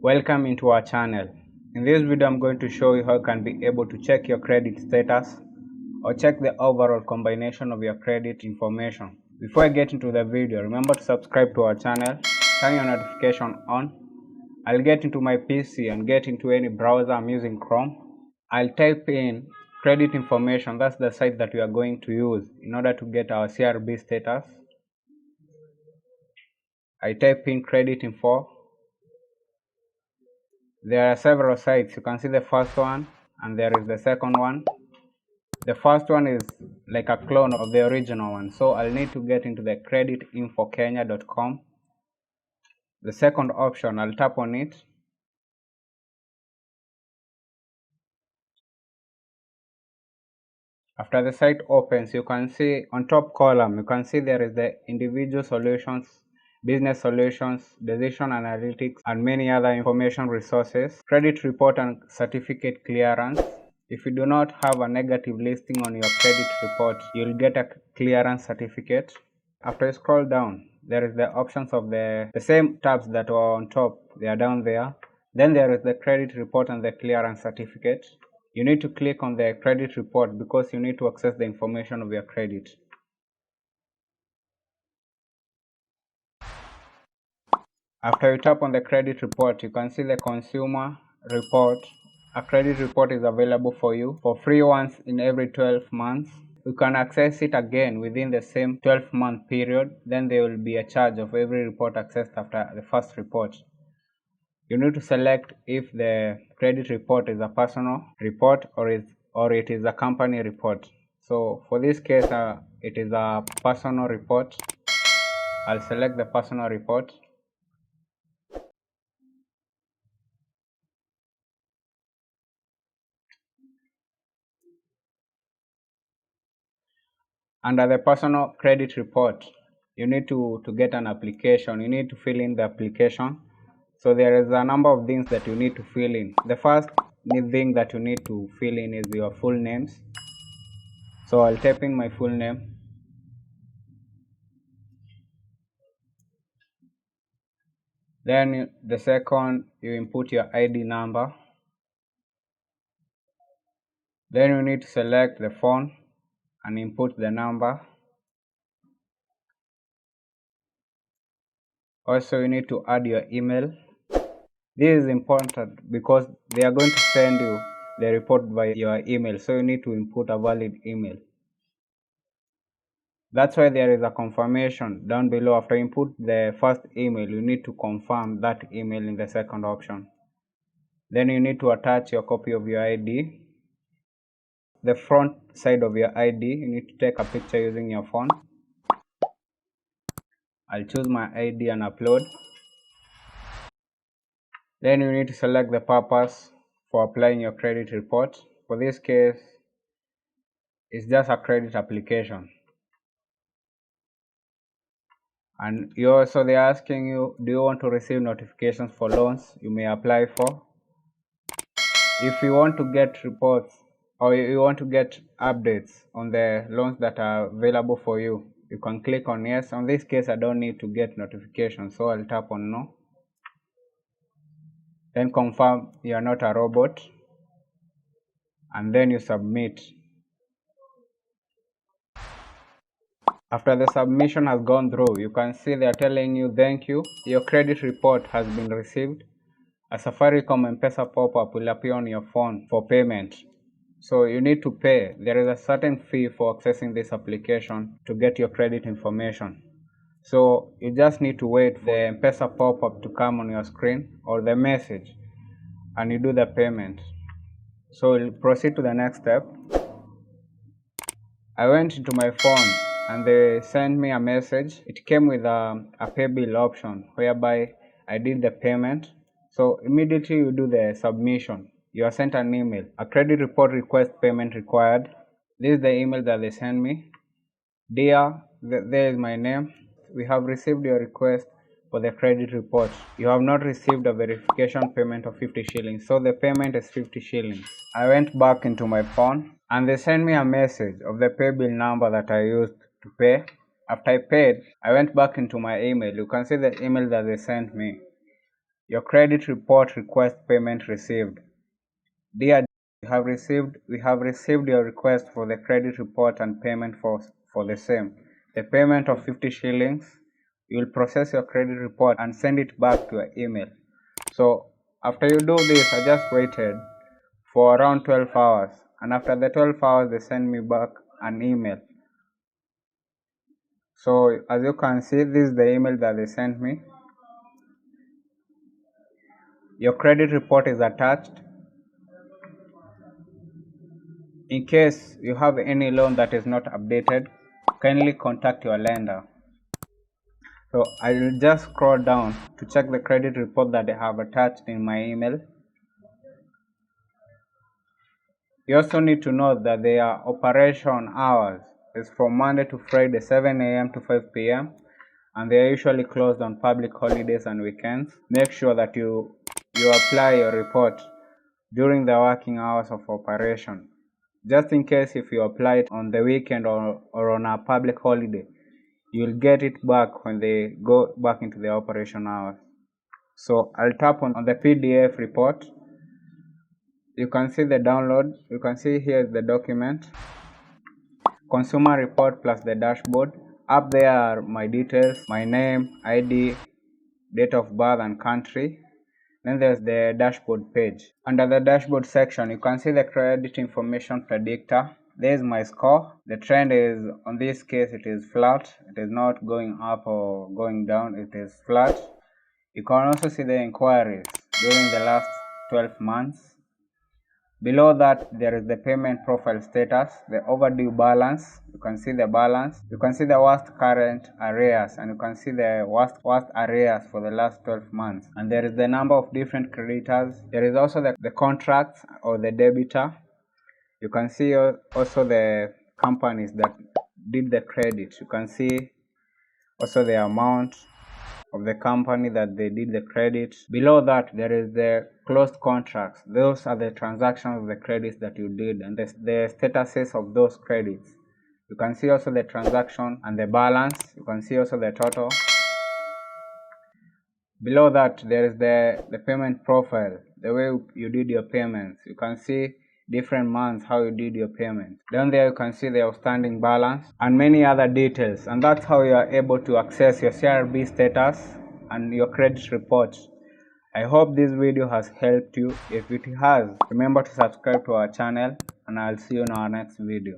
Welcome into our channel. In this video I'm going to show you how you can be able to check your credit status or check the overall combination of your credit information. Before I get into the video, remember to subscribe to our channel, turn your notification on. I'll get into my PC and get into any browser. I'm using Chrome. I'll type in credit information. That's the site that we are going to use in order to get our CRB status. I type in credit info. There are several sites. You can see the first one and there is the second one. The first one is like a clone of the original one, so I'll need to get into the creditinfokenya.com. The second option, I'll tap on it. After the site opens, you can see on top column, you can see there is the individual solutions, business solutions, decision analytics, and many other information resources, credit report and certificate clearance. If you do not have a negative listing on your credit report, you'll get a clearance certificate. After you scroll down, there is the options of the same tabs that were on top, they are down there. Then there is the credit report and the clearance certificate. You need to click on the credit report because you need to access the information of your credit. After you tap on the credit report, you can see the consumer report. A credit report is available for you for free once in every 12 months. You can access it again within the same 12-month period. Then there will be a charge of every report accessed after the first report. You need to select if the credit report is a personal report or it is a company report. So for this case, it is a personal report. I'll select the personal report. Under the personal credit report, you need to get an application. You need to fill in the application. So there is a number of things that you need to fill in. The first thing that you need to fill in is your full names. So I'll type in my full name. Then the second, you input your ID number. Then you need to select the phone and input the number. Also, you need to add your email. This is important because they are going to send you the report by your email, so you need to input a valid email. That's why there is a confirmation down below. After you input the first email, you need to confirm that email in the second option. Then you need to attach your copy of your ID. The front side of your ID, you need to take a picture using your phone. I'll choose my ID and upload. Then you need to select the purpose for applying your credit report. For this case, it's just a credit application. And they're asking you, do you want to receive notifications for loans you may apply for? If you want to get reports or you want to get updates on the loans that are available for you, you can click on yes. On this case, I don't need to get notifications, so I'll tap on no. Then confirm you are not a robot, and then you submit. After the submission has gone through, you can see they are telling you thank you, your credit report has been received. A Safaricom M-Pesa pop-up will appear on your phone for payment. So you need to pay. There is a certain fee for accessing this application to get your credit information. So you just need to wait for the M-Pesa pop-up to come on your screen or the message, and you do the payment. So we'll proceed to the next step. I went into my phone and they sent me a message. It came with a pay bill option whereby I did the payment. So immediately you do the submission. You are sent an email. A credit report request payment required. This is the email that they sent me. Dear, there is my name. We have received your request for the credit report. You have not received a verification payment of 50 shillings. So the payment is 50 shillings. I went back into my phone and they sent me a message of the pay bill number that I used to pay. After I paid, I went back into my email. You can see the email that they sent me. Your credit report request payment received. Dear, we have received your request for the credit report and payment for the same. The payment of 50 shillings. You will process your credit report and send it back to your email. So after you do this, I just waited for around 12 hours, and after the 12 hours they send me back an email. So as you can see, this is the email that they sent me. Your credit report is attached. In case you have any loan that is not updated, kindly contact your lender. So I will just scroll down to check the credit report that they have attached in my email. You also need to know that their operation hours is from Monday to Friday, 7 a.m. to 5 p.m. and they are usually closed on public holidays and weekends. Make sure that you apply your report during the working hours of operation. Just in case if you apply it on the weekend or on a public holiday, you will get it back when they go back into the operation hours. So I'll tap on the PDF report. You can see the download. You can see here is the document, consumer report plus the dashboard. Up there are my details, my name, ID, date of birth and country. Then there's the dashboard page. Under the dashboard section, you can see the credit information predictor. There's my score. The trend is, on this case, it is flat. It is not going up or going down. It is flat. You can also see the inquiries during the last 12 months. Below that, there is the payment profile status, the overdue balance. You can see the balance. You can see the worst current arrears, and you can see the worst arrears for the last 12 months. And there is the number of different creditors. There is also the contracts or the debitor. You can see also the companies that did the credit. You can see also the amount of the company that they did the credit. Below that, there is the closed contracts. Those are the transactions of the credits that you did and the statuses of those credits. You can see also the transaction and the balance. You can see also the total. Below that, there is the payment profile, the way you did your payments. You can see different months how you did your payments. Down there you can see the outstanding balance and many other details, and that's how you are able to access your CRB status and your credit reports. I hope this video has helped you. If it has, remember to subscribe to our channel, and I'll see you in our next video.